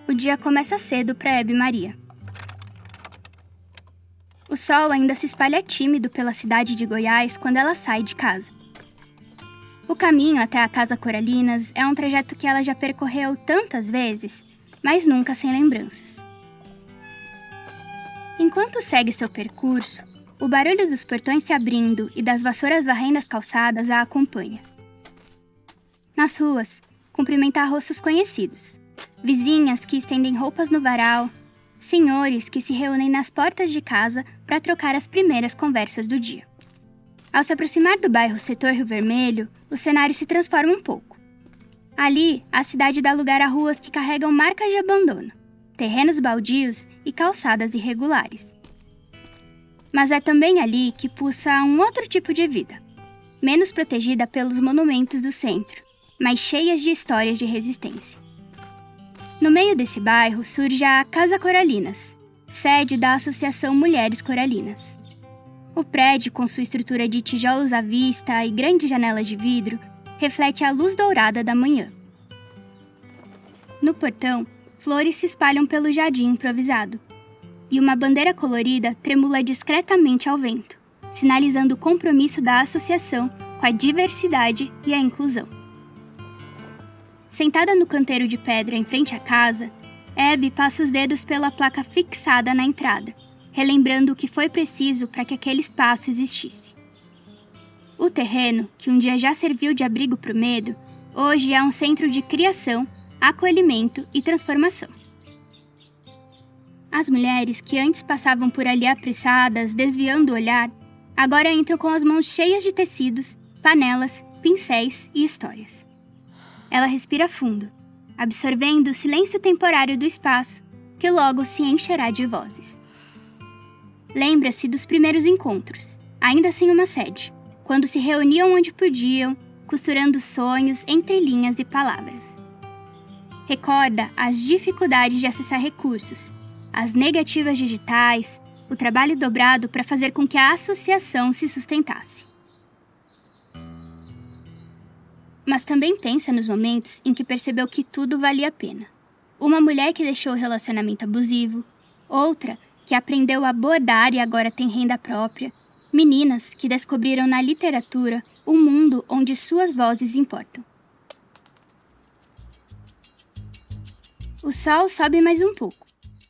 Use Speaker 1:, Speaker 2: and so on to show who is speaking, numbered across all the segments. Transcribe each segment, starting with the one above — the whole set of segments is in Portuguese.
Speaker 1: o dia começa cedo para Hebe Maria. O sol ainda se espalha tímido pela cidade de Goiás quando ela sai de casa. O caminho até a Casa Coralinas é um trajeto que ela já percorreu tantas vezes, mas nunca sem lembranças. Enquanto segue seu percurso, o barulho dos portões se abrindo e das vassouras varrendo as calçadas a acompanha. Nas ruas, cumprimenta rostos conhecidos, vizinhas que estendem roupas no varal, senhores que se reúnem nas portas de casa para trocar as primeiras conversas do dia. Ao se aproximar do bairro Setor Rio Vermelho, o cenário se transforma um pouco. Ali, a cidade dá lugar a ruas que carregam marcas de abandono, terrenos baldios e calçadas irregulares. Mas é também ali que pulsa um outro tipo de vida, menos protegida pelos monumentos do centro, mas cheias de histórias de resistência. No meio desse bairro surge a Casa Coralinas, sede da Associação Mulheres Coralinas. O prédio, com sua estrutura de tijolos à vista e grandes janelas de vidro, reflete a luz dourada da manhã. No portão, flores se espalham pelo jardim improvisado, e uma bandeira colorida tremula discretamente ao vento, sinalizando o compromisso da associação com a diversidade e a inclusão. Sentada no canteiro de pedra em frente à casa, Hebe passa os dedos pela placa fixada na entrada, relembrando o que foi preciso para que aquele espaço existisse. O terreno, que um dia já serviu de abrigo para o medo, hoje é um centro de criação, acolhimento e transformação. As mulheres que antes passavam por ali apressadas, desviando o olhar, agora entram com as mãos cheias de tecidos, panelas, pincéis e histórias. Ela respira fundo, absorvendo o silêncio temporário do espaço, que logo se encherá de vozes. Lembra-se dos primeiros encontros, ainda sem uma sede, quando se reuniam onde podiam, costurando sonhos entre linhas e palavras. Recorda as dificuldades de acessar recursos, as negativas digitais, o trabalho dobrado para fazer com que a associação se sustentasse. Mas também pensa nos momentos em que percebeu que tudo valia a pena. Uma mulher que deixou o relacionamento abusivo, outra que aprendeu a bordar e agora tem renda própria, meninas que descobriram na literatura um mundo onde suas vozes importam. O sol sobe mais um pouco,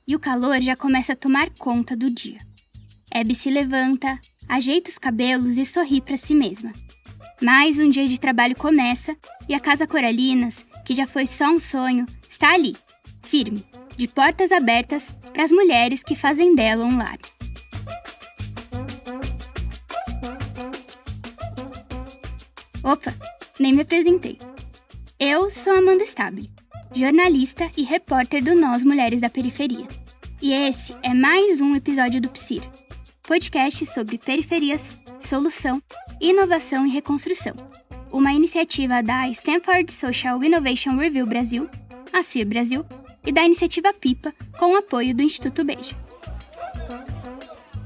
Speaker 1: e o calor já começa a tomar conta do dia. Hebe se levanta, ajeita os cabelos e sorri para si mesma. Mais um dia de trabalho começa e a Casa Coralinas, que já foi só um sonho, está ali, firme, de portas abertas para as mulheres que fazem dela um lar. Opa, nem me apresentei. Eu sou Amanda Stabile, jornalista e repórter do Nós Mulheres da Periferia. E esse é mais um episódio do PSIR, podcast sobre periferias, solução, inovação e reconstrução, uma iniciativa da Stanford Social Innovation Review Brasil, a CIR Brasil, e da iniciativa PIPA, com o apoio do Instituto Beija.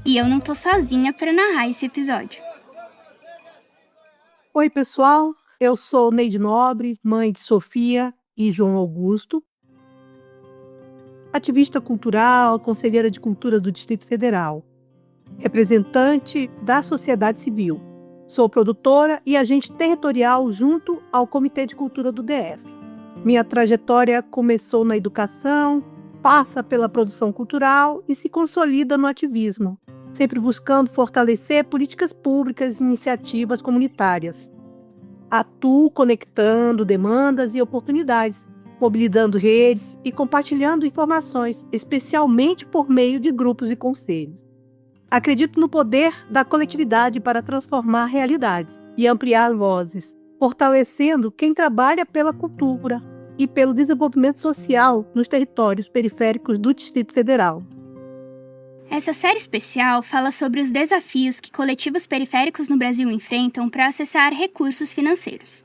Speaker 1: E eu não tô sozinha para narrar esse episódio.
Speaker 2: Oi, pessoal, eu sou Neide Nobre, mãe de Sofia e João Augusto, ativista cultural, conselheira de cultura do Distrito Federal, representante da sociedade civil. Sou produtora e agente territorial junto ao Comitê de Cultura do DF. Minha trajetória começou na educação, passa pela produção cultural e se consolida no ativismo, sempre buscando fortalecer políticas públicas e iniciativas comunitárias. Atuo conectando demandas e oportunidades, mobilizando redes e compartilhando informações, especialmente por meio de grupos e conselhos. Acredito no poder da coletividade para transformar realidades e ampliar vozes, fortalecendo quem trabalha pela cultura e pelo desenvolvimento social nos territórios periféricos do Distrito Federal.
Speaker 1: Essa série especial fala sobre os desafios que coletivos periféricos no Brasil enfrentam para acessar recursos financeiros.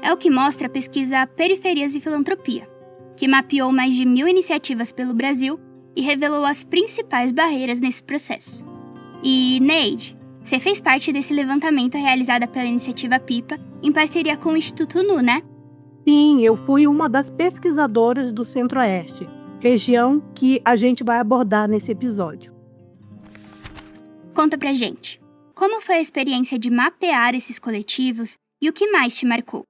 Speaker 1: É o que mostra a pesquisa Periferias e Filantropia, que mapeou mais de 1.000 iniciativas pelo Brasil e revelou as principais barreiras nesse processo. E, Neide, você fez parte desse levantamento realizado pela iniciativa PIPA em parceria com o Instituto NU, né?
Speaker 2: Sim, eu fui uma das pesquisadoras do Centro-Oeste. região que a gente vai abordar nesse episódio.
Speaker 1: Conta pra gente, como foi a experiência de mapear esses coletivos e o que mais te marcou?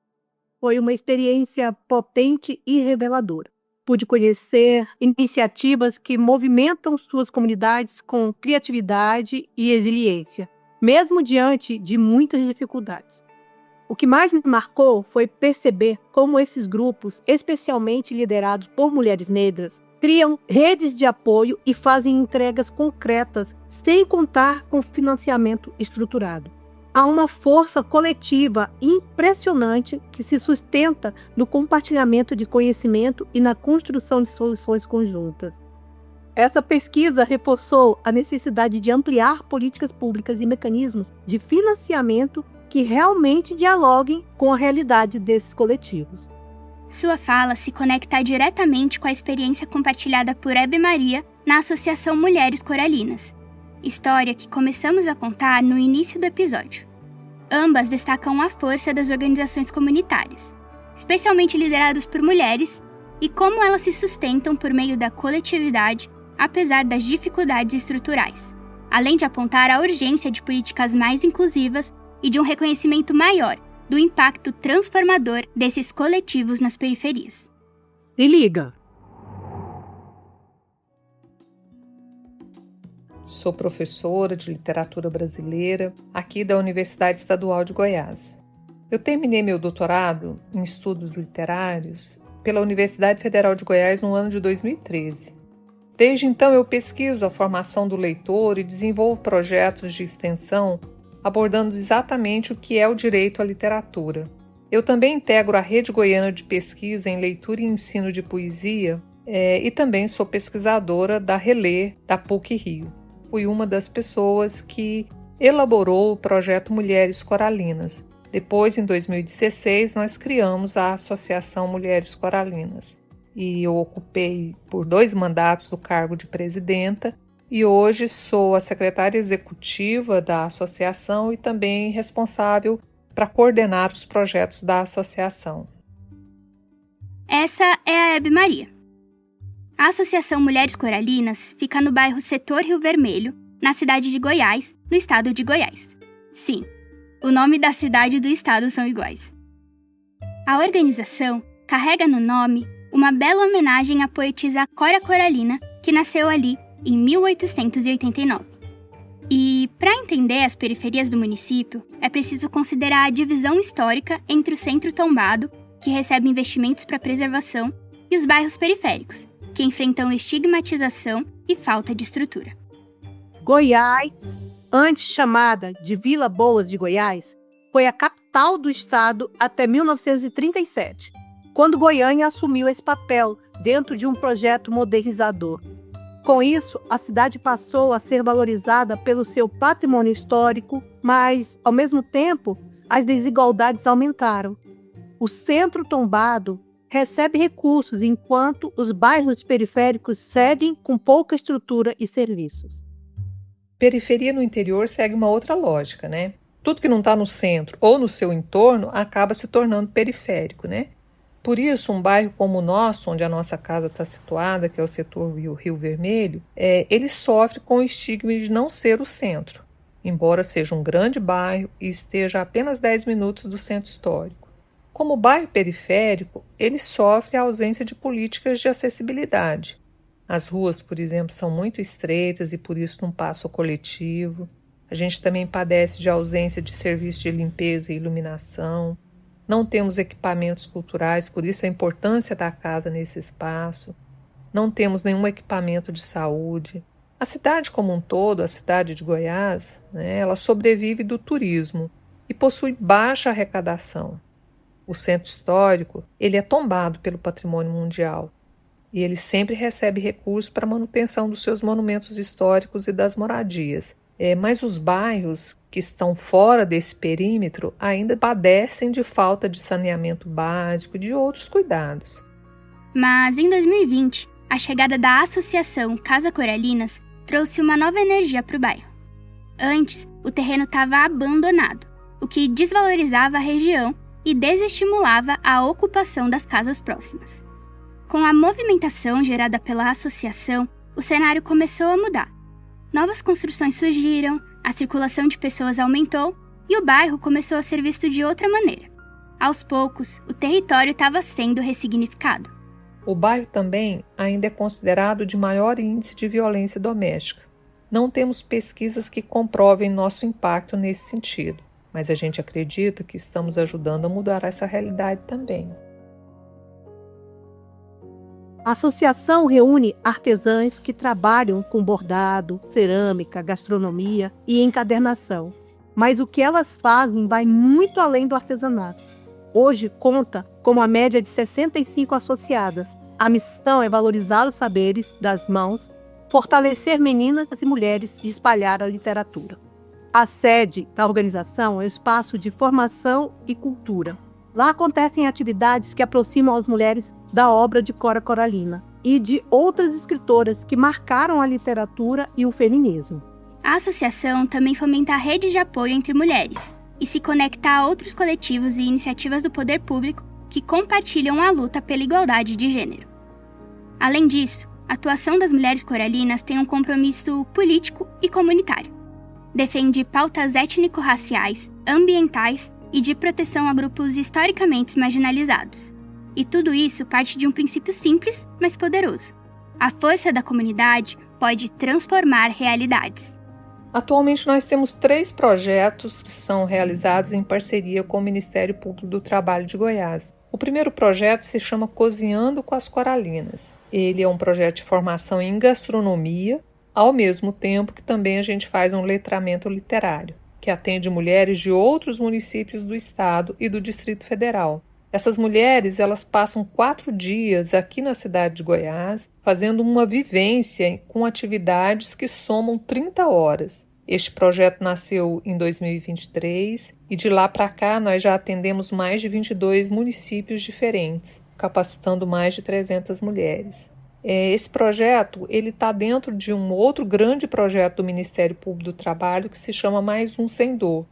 Speaker 2: Foi uma experiência potente e reveladora. Pude conhecer iniciativas que movimentam suas comunidades com criatividade e resiliência, mesmo diante de muitas dificuldades. O que mais me marcou foi perceber como esses grupos, especialmente liderados por mulheres negras, criam redes de apoio e fazem entregas concretas, sem contar com financiamento estruturado. Há uma força coletiva impressionante que se sustenta no compartilhamento de conhecimento e na construção de soluções conjuntas. Essa pesquisa reforçou a necessidade de ampliar políticas públicas e mecanismos de financiamento que realmente dialoguem com a realidade desses coletivos.
Speaker 1: Sua fala se conecta diretamente com a experiência compartilhada por Hebe Maria na Associação Mulheres Coralinas, história que começamos a contar no início do episódio. Ambas destacam a força das organizações comunitárias, especialmente lideradas por mulheres, e como elas se sustentam por meio da coletividade, apesar das dificuldades estruturais, além de apontar a urgência de políticas mais inclusivas e de um reconhecimento maior do impacto transformador desses coletivos nas periferias.
Speaker 2: Se liga!
Speaker 3: Sou professora de literatura brasileira aqui da Universidade Estadual de Goiás. Eu terminei meu doutorado em estudos literários pela Universidade Federal de Goiás no ano de 2013. Desde então eu pesquiso a formação do leitor e desenvolvo projetos de extensão abordando exatamente o que é o direito à literatura. Eu também integro a Rede Goiana de Pesquisa em Leitura e Ensino de Poesia e também sou pesquisadora da Relê, da PUC-Rio. Fui uma das pessoas que elaborou o projeto Mulheres Coralinas. Depois, em 2016, nós criamos a Associação Mulheres Coralinas. E eu ocupei por 2 mandatos o cargo de presidenta e hoje sou a secretária executiva da associação e também responsável para coordenar os projetos da associação.
Speaker 1: Essa é a Hebe Maria. A Associação Mulheres Coralinas fica no bairro Setor Rio Vermelho, na cidade de Goiás, no estado de Goiás. Sim, o nome da cidade e do estado são iguais. A organização carrega no nome uma bela homenagem à poetisa Cora Coralina, que nasceu ali em 1889. E, para entender as periferias do município, é preciso considerar a divisão histórica entre o centro tombado, que recebe investimentos para preservação, e os bairros periféricos, que enfrentam estigmatização e falta de estrutura.
Speaker 2: Goiás, antes chamada de Vila Boas de Goiás, foi a capital do estado até 1937, quando Goiânia assumiu esse papel dentro de um projeto modernizador. Com isso, a cidade passou a ser valorizada pelo seu patrimônio histórico, mas, ao mesmo tempo, as desigualdades aumentaram. O centro tombado recebe recursos, enquanto os bairros periféricos seguem com pouca estrutura e serviços.
Speaker 3: Periferia no interior segue uma outra lógica, né? Tudo que não está no centro ou no seu entorno acaba se tornando periférico, né? Por isso, um bairro como o nosso, onde a nossa casa está situada, que é o setor Rio Vermelho, ele sofre com o estigma de não ser o centro, embora seja um grande bairro e esteja a apenas 10 minutos do centro histórico. Como bairro periférico, ele sofre a ausência de políticas de acessibilidade. As ruas, por exemplo, são muito estreitas e por isso não passa o coletivo. A gente também padece de ausência de serviço de limpeza e iluminação. Não temos equipamentos culturais, por isso a importância da casa nesse espaço. Não temos nenhum equipamento de saúde. A cidade como um todo, a cidade de Goiás, ela sobrevive do turismo e possui baixa arrecadação. O centro histórico, ele é tombado pelo patrimônio mundial e ele sempre recebe recursos para a manutenção dos seus monumentos históricos e das moradias. Mas os bairros que estão fora desse perímetro ainda padecem de falta de saneamento básico e de outros cuidados.
Speaker 1: Mas em 2020, a chegada da Associação Casa Coralinas trouxe uma nova energia para o bairro. Antes, o terreno estava abandonado, o que desvalorizava a região e desestimulava a ocupação das casas próximas. Com a movimentação gerada pela associação, o cenário começou a mudar. Novas construções surgiram, a circulação de pessoas aumentou e o bairro começou a ser visto de outra maneira. Aos poucos, o território estava sendo ressignificado.
Speaker 3: O bairro também ainda é considerado de maior índice de violência doméstica. Não temos pesquisas que comprovem nosso impacto nesse sentido, mas a gente acredita que estamos ajudando a mudar essa realidade também.
Speaker 2: A associação reúne artesãs que trabalham com bordado, cerâmica, gastronomia e encadernação. Mas o que elas fazem vai muito além do artesanato. Hoje conta com uma média de 65 associadas. A missão é valorizar os saberes das mãos, fortalecer meninas e mulheres e espalhar a literatura. A sede da organização é o espaço de formação e cultura. Lá acontecem atividades que aproximam as mulheres da obra de Cora Coralina e de outras escritoras que marcaram a literatura e o feminismo.
Speaker 1: A associação também fomenta a rede de apoio entre mulheres e se conecta a outros coletivos e iniciativas do poder público que compartilham a luta pela igualdade de gênero. Além disso, a atuação das mulheres coralinas tem um compromisso político e comunitário. Defende pautas étnico-raciais, ambientais e de proteção a grupos historicamente marginalizados. E tudo isso parte de um princípio simples, mas poderoso. A força da comunidade pode transformar realidades.
Speaker 3: Atualmente nós temos 3 projetos que são realizados em parceria com o Ministério Público do Trabalho de Goiás. O primeiro projeto se chama Cozinhando com as Coralinas. Ele é um projeto de formação em gastronomia, ao mesmo tempo que também a gente faz um letramento literário, que atende mulheres de outros municípios do estado e do Distrito Federal. Essas mulheres, elas passam 4 dias aqui na cidade de Goiás, fazendo uma vivência com atividades que somam 30 horas. Este projeto nasceu em 2023 e de lá para cá nós já atendemos mais de 22 municípios diferentes, capacitando mais de 300 mulheres. Esse projeto está dentro de um outro grande projeto do Ministério Público do Trabalho que se chama Mais Um Sem Dor,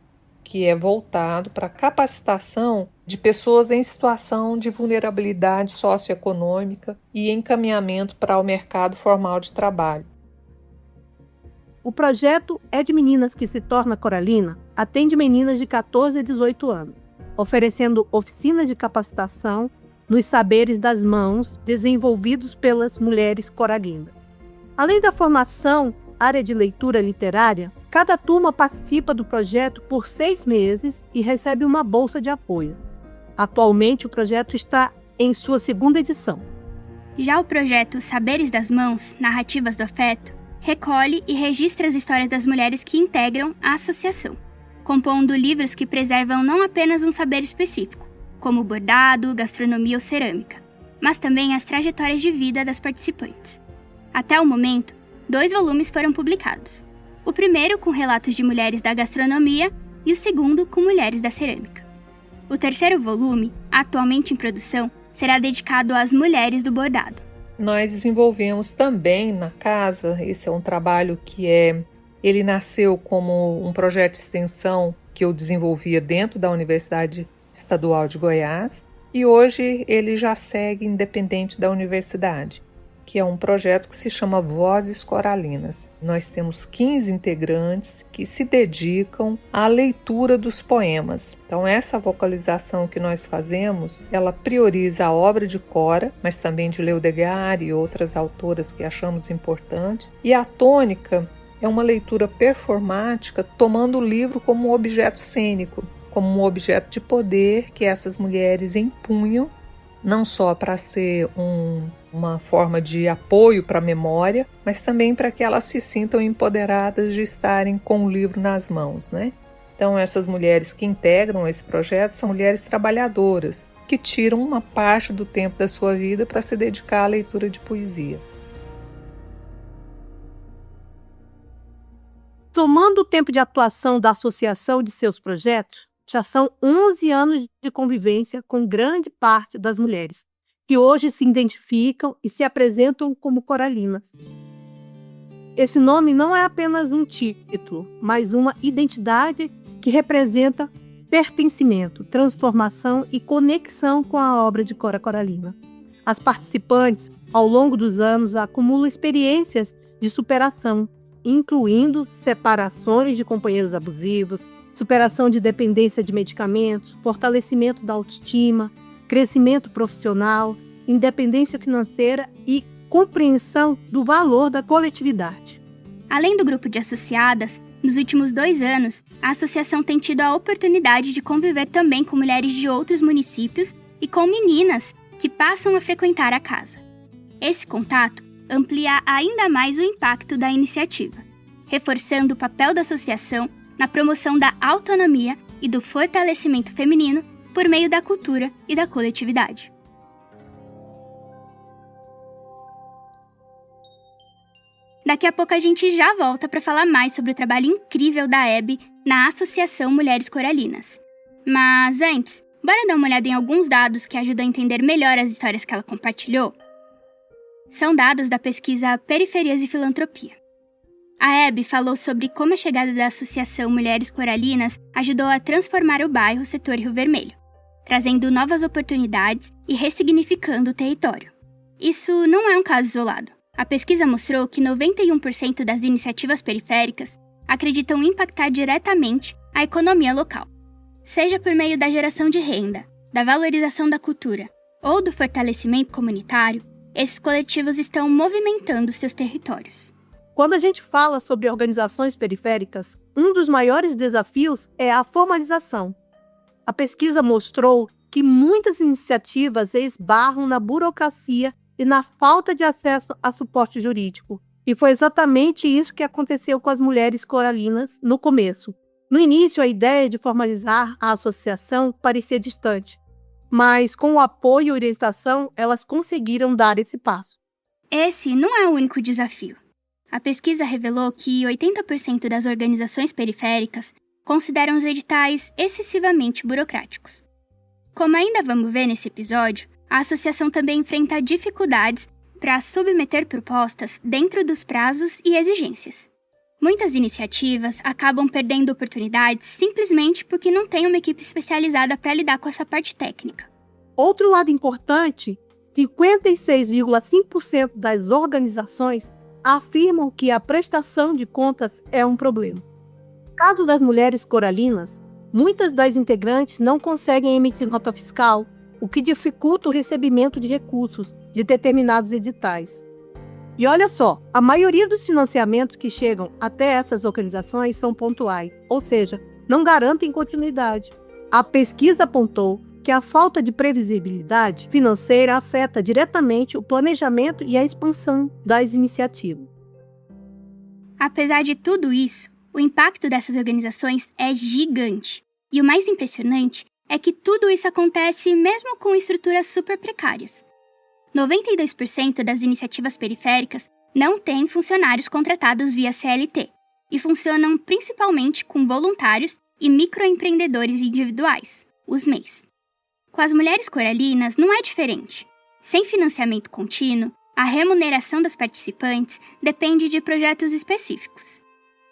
Speaker 3: que é voltado para a capacitação de pessoas em situação de vulnerabilidade socioeconômica e encaminhamento para o mercado formal de trabalho.
Speaker 2: O projeto É de Meninas que se torna Coralina atende meninas de 14 a 18 anos, oferecendo oficinas de capacitação nos saberes das mãos desenvolvidos pelas mulheres coralinas. Além da formação, área de leitura literária, cada turma participa do projeto por 6 meses e recebe uma bolsa de apoio. Atualmente, o projeto está em sua 2ª edição.
Speaker 1: Já o projeto Saberes das Mãos, Narrativas do Afeto, recolhe e registra as histórias das mulheres que integram a associação, compondo livros que preservam não apenas um saber específico, como bordado, gastronomia ou cerâmica, mas também as trajetórias de vida das participantes. Até o momento, 2 volumes foram publicados. O primeiro com relatos de mulheres da gastronomia e o segundo com mulheres da cerâmica. O terceiro volume, atualmente em produção, será dedicado às mulheres do bordado.
Speaker 3: Nós desenvolvemos também na casa, esse é um trabalho ele nasceu como um projeto de extensão que eu desenvolvia dentro da Universidade Estadual de Goiás e hoje ele já segue independente da universidade, que é um projeto que se chama Vozes Coralinas. Nós temos 15 integrantes que se dedicam à leitura dos poemas. Então essa vocalização que nós fazemos, ela prioriza a obra de Cora, mas também de Leodegar e outras autoras que achamos importante. E a tônica é uma leitura performática tomando o livro como um objeto cênico, como um objeto de poder que essas mulheres empunham, não só para ser uma forma de apoio para a memória, mas também para que elas se sintam empoderadas de estarem com o livro nas mãos, né? Então, essas mulheres que integram esse projeto são mulheres trabalhadoras, que tiram uma parte do tempo da sua vida para se dedicar à leitura de poesia.
Speaker 2: Tomando o tempo de atuação da associação de seus projetos, já são 11 anos de convivência com grande parte das mulheres, que hoje se identificam e se apresentam como coralinas. Esse nome não é apenas um título, mas uma identidade que representa pertencimento, transformação e conexão com a obra de Cora Coralina. As participantes, ao longo dos anos, acumulam experiências de superação, incluindo separações de companheiros abusivos, superação de dependência de medicamentos, fortalecimento da autoestima, crescimento profissional, independência financeira e compreensão do valor da coletividade.
Speaker 1: Além do grupo de associadas, nos últimos 2 anos, a associação tem tido a oportunidade de conviver também com mulheres de outros municípios e com meninas que passam a frequentar a casa. Esse contato amplia ainda mais o impacto da iniciativa, reforçando o papel da associação na promoção da autonomia e do fortalecimento feminino por meio da cultura e da coletividade. Daqui a pouco a gente já volta para falar mais sobre o trabalho incrível da Hebe na Associação Mulheres Coralinas. Mas antes, bora dar uma olhada em alguns dados que ajudam a entender melhor as histórias que ela compartilhou? São dados da pesquisa Periferias e Filantropia. A Hebe falou sobre como a chegada da Associação Mulheres Coralinas ajudou a transformar o bairro Setor Rio Vermelho, trazendo novas oportunidades e ressignificando o território. Isso não é um caso isolado. A pesquisa mostrou que 91% das iniciativas periféricas acreditam impactar diretamente a economia local, seja por meio da geração de renda, da valorização da cultura ou do fortalecimento comunitário. Esses coletivos estão movimentando seus territórios.
Speaker 2: Quando a gente fala sobre organizações periféricas, um dos maiores desafios é a formalização. A pesquisa mostrou que muitas iniciativas esbarram na burocracia e na falta de acesso a suporte jurídico. E foi exatamente isso que aconteceu com as mulheres coralinas no começo. No início, a ideia de formalizar a associação parecia distante, mas com o apoio e orientação, elas conseguiram dar esse passo.
Speaker 1: Esse não é o único desafio. A pesquisa revelou que 80% das organizações periféricas consideram os editais excessivamente burocráticos. Como ainda vamos ver nesse episódio, a associação também enfrenta dificuldades para submeter propostas dentro dos prazos e exigências. Muitas iniciativas acabam perdendo oportunidades simplesmente porque não tem uma equipe especializada para lidar com essa parte técnica.
Speaker 2: Outro lado importante, 56,5% das organizações afirmam que a prestação de contas é um problema. No caso das mulheres coralinas, muitas das integrantes não conseguem emitir nota fiscal, o que dificulta o recebimento de recursos de determinados editais. E olha só, a maioria dos financiamentos que chegam até essas organizações são pontuais, ou seja, não garantem continuidade. A pesquisa apontou que a falta de previsibilidade financeira afeta diretamente o planejamento e a expansão das iniciativas.
Speaker 1: Apesar de tudo isso, o impacto dessas organizações é gigante. E o mais impressionante é que tudo isso acontece mesmo com estruturas super precárias. 92% das iniciativas periféricas não têm funcionários contratados via CLT e funcionam principalmente com voluntários e microempreendedores individuais, os MEIs. Com as mulheres coralinas não é diferente. Sem financiamento contínuo, a remuneração das participantes depende de projetos específicos.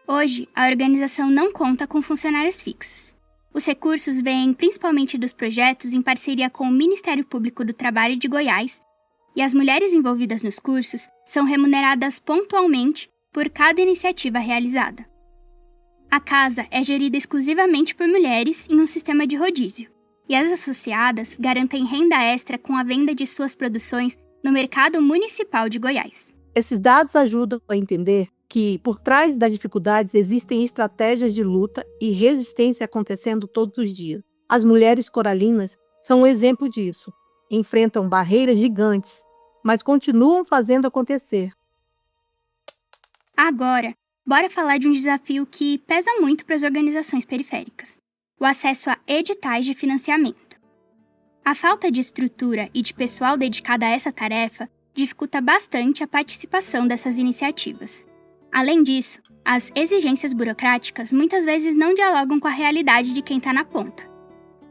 Speaker 1: Hoje, a organização não conta com funcionárias fixas. Os recursos vêm principalmente dos projetos em parceria com o Ministério Público do Trabalho de Goiás, e as mulheres envolvidas nos cursos são remuneradas pontualmente por cada iniciativa realizada. A casa é gerida exclusivamente por mulheres em um sistema de rodízio, e as associadas garantem renda extra com a venda de suas produções no mercado municipal de Goiás.
Speaker 2: Esses dados ajudam a entender que, por trás das dificuldades, existem estratégias de luta e resistência acontecendo todos os dias. As mulheres coralinas são um exemplo disso. Enfrentam barreiras gigantes, mas continuam fazendo acontecer.
Speaker 1: Agora, bora falar de um desafio que pesa muito para as organizações periféricas: o acesso a editais de financiamento. A falta de estrutura e de pessoal dedicado a essa tarefa dificulta bastante a participação dessas iniciativas. Além disso, as exigências burocráticas muitas vezes não dialogam com a realidade de quem está na ponta,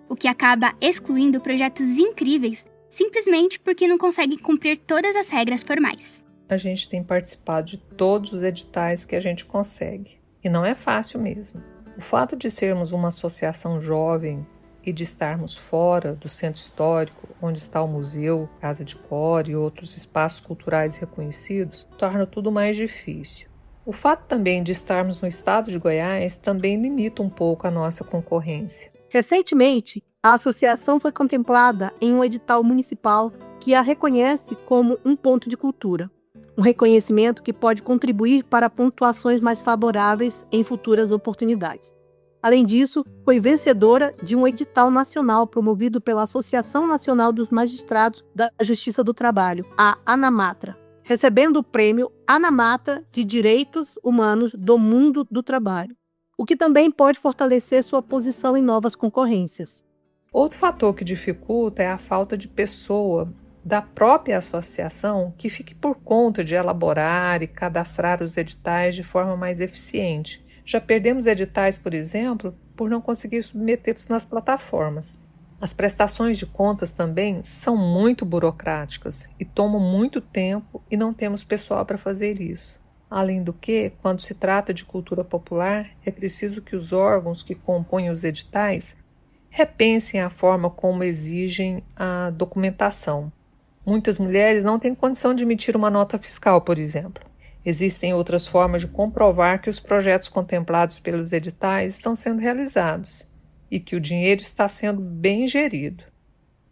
Speaker 1: o que acaba excluindo projetos incríveis simplesmente porque não conseguem cumprir todas as regras formais.
Speaker 3: A gente tem participado de todos os editais que a gente consegue, e não é fácil mesmo. O fato de sermos uma associação jovem e de estarmos fora do centro histórico, onde está o museu, Casa de Cor e outros espaços culturais reconhecidos, torna tudo mais difícil. O fato também de estarmos no estado de Goiás também limita um pouco a nossa concorrência.
Speaker 2: Recentemente, a associação foi contemplada em um edital municipal que a reconhece como um ponto de cultura. Um reconhecimento que pode contribuir para pontuações mais favoráveis em futuras oportunidades. Além disso, foi vencedora de um edital nacional promovido pela Associação Nacional dos Magistrados da Justiça do Trabalho, a ANAMATRA, recebendo o prêmio ANAMATRA de Direitos Humanos do Mundo do Trabalho, o que também pode fortalecer sua posição em novas concorrências.
Speaker 3: Outro fator que dificulta é a falta de pessoa da própria associação que fique por conta de elaborar e cadastrar os editais de forma mais eficiente. Já perdemos editais, por exemplo, por não conseguir submetê-los nas plataformas. As prestações de contas também são muito burocráticas e tomam muito tempo e não temos pessoal para fazer isso. Além do que, quando se trata de cultura popular, é preciso que os órgãos que compõem os editais repensem a forma como exigem a documentação. Muitas mulheres não têm condição de emitir uma nota fiscal, por exemplo. Existem outras formas de comprovar que os projetos contemplados pelos editais estão sendo realizados e que o dinheiro está sendo bem gerido.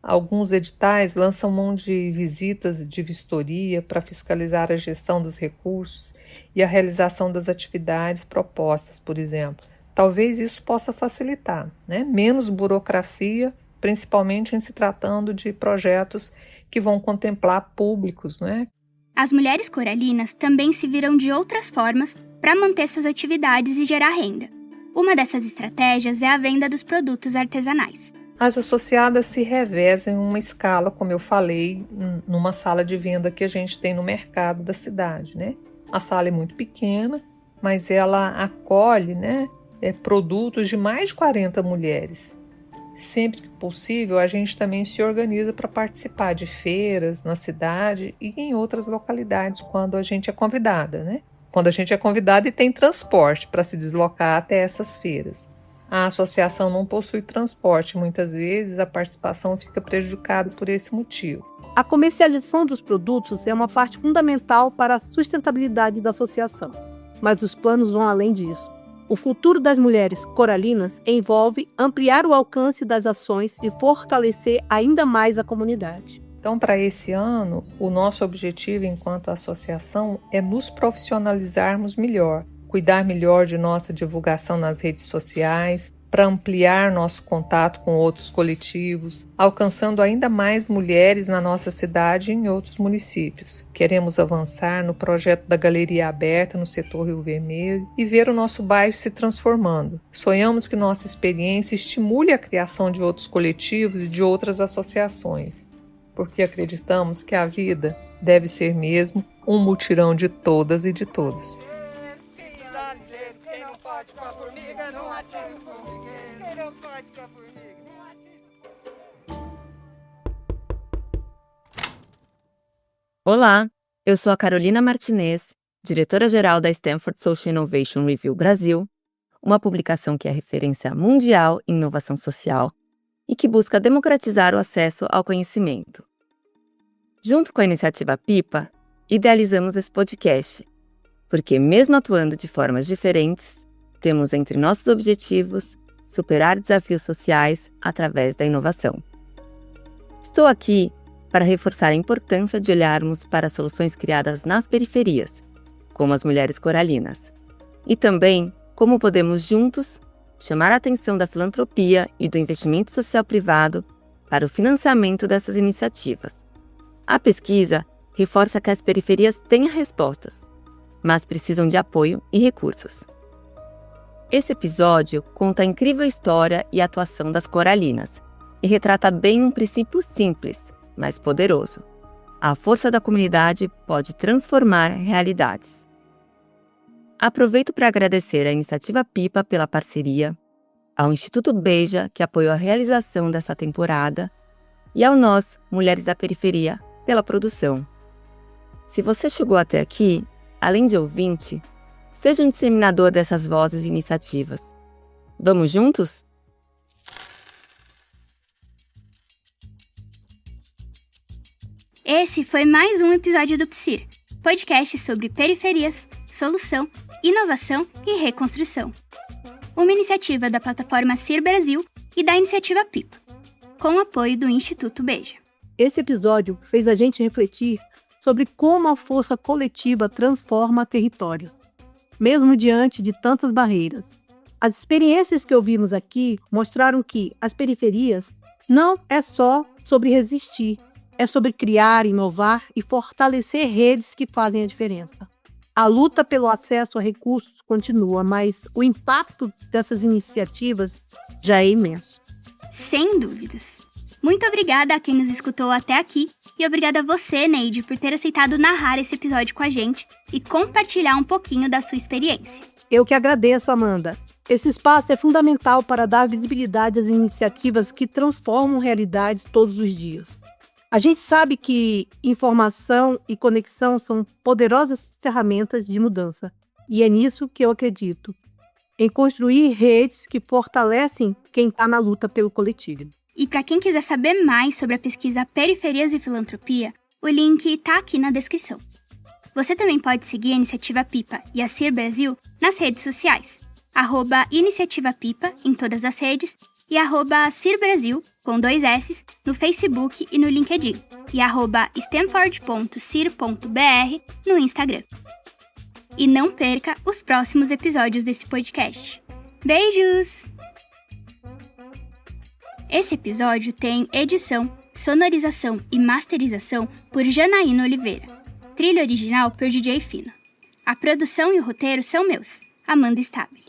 Speaker 3: Alguns editais lançam mão de visitas de vistoria para fiscalizar a gestão dos recursos e a realização das atividades propostas, por exemplo. Talvez isso possa facilitar, menos burocracia, principalmente em se tratando de projetos que vão contemplar públicos.
Speaker 1: As mulheres coralinas também se viram de outras formas para manter suas atividades e gerar renda. Uma dessas estratégias é a venda dos produtos artesanais.
Speaker 3: As associadas se revezam em uma escala, como eu falei, numa sala de venda que a gente tem no mercado da cidade. A sala é muito pequena, mas ela acolhe produtos de mais de 40 mulheres. Sempre que possível, a gente também se organiza para participar de feiras na cidade e em outras localidades quando a gente é convidada, Quando a gente é convidada e tem transporte para se deslocar até essas feiras. A associação não possui transporte, muitas vezes a participação fica prejudicada por esse motivo.
Speaker 2: A comercialização dos produtos é uma parte fundamental para a sustentabilidade da associação, mas os planos vão além disso. O futuro das mulheres coralinas envolve ampliar o alcance das ações e fortalecer ainda mais a comunidade.
Speaker 3: Então, para esse ano, o nosso objetivo enquanto associação é nos profissionalizarmos melhor, cuidar melhor de nossa divulgação nas redes sociais, para ampliar nosso contato com outros coletivos, alcançando ainda mais mulheres na nossa cidade e em outros municípios. Queremos avançar no projeto da Galeria Aberta no setor Rio Vermelho e ver o nosso bairro se transformando. Sonhamos que nossa experiência estimule a criação de outros coletivos e de outras associações, porque acreditamos que a vida deve ser mesmo um mutirão de todas e de todos.
Speaker 4: Olá, eu sou a Carolina Martinez, diretora-geral da Stanford Social Innovation Review Brasil, uma publicação que é referência mundial em inovação social e que busca democratizar o acesso ao conhecimento. Junto com a iniciativa PIPA, idealizamos esse podcast, porque mesmo atuando de formas diferentes, temos entre nossos objetivos superar desafios sociais através da inovação. Estou aqui para reforçar a importância de olharmos para soluções criadas nas periferias, como as mulheres coralinas, e também como podemos juntos chamar a atenção da filantropia e do investimento social privado para o financiamento dessas iniciativas. A pesquisa reforça que as periferias têm respostas, mas precisam de apoio e recursos. Esse episódio conta a incrível história e atuação das coralinas e retrata bem um princípio simples, mas poderoso. A força da comunidade pode transformar realidades. Aproveito para agradecer à Iniciativa PIPA pela parceria, ao Instituto Beija, que apoiou a realização dessa temporada, e ao nós, Mulheres da Periferia, pela produção. Se você chegou até aqui, além de ouvinte, seja um disseminador dessas vozes e iniciativas. Vamos juntos?
Speaker 1: Esse foi mais um episódio do PSIR, podcast sobre periferias, solução, inovação e reconstrução. Uma iniciativa da plataforma CIR Brasil e da iniciativa PIPA, com o apoio do Instituto Beja.
Speaker 2: Esse episódio fez a gente refletir sobre como a força coletiva transforma territórios, mesmo diante de tantas barreiras. As experiências que ouvimos aqui mostraram que as periferias não é só sobre resistir, é sobre criar, inovar e fortalecer redes que fazem a diferença. A luta pelo acesso a recursos continua, mas o impacto dessas iniciativas já é imenso.
Speaker 1: Sem dúvidas. Muito obrigada a quem nos escutou até aqui e obrigada a você, Neide, por ter aceitado narrar esse episódio com a gente e compartilhar um pouquinho da sua experiência.
Speaker 2: Eu que agradeço, Amanda. Esse espaço é fundamental para dar visibilidade às iniciativas que transformam realidades todos os dias. A gente sabe que informação e conexão são poderosas ferramentas de mudança. E é nisso que eu acredito, em construir redes que fortalecem quem está na luta pelo coletivo.
Speaker 1: E para quem quiser saber mais sobre a pesquisa Periferias e Filantropia, o link está aqui na descrição. Você também pode seguir a Iniciativa PIPA e a CIR Brasil nas redes sociais, @Iniciativa PIPA em todas as redes e @CIR Brasil, com 2 S, no Facebook e no LinkedIn, e @stanford.cir.br no Instagram. E não perca os próximos episódios desse podcast. Beijos! Esse episódio tem edição, sonorização e masterização por Janaína Oliveira. Trilha original por DJ Fino. A produção e o roteiro são meus, Amanda Stabile.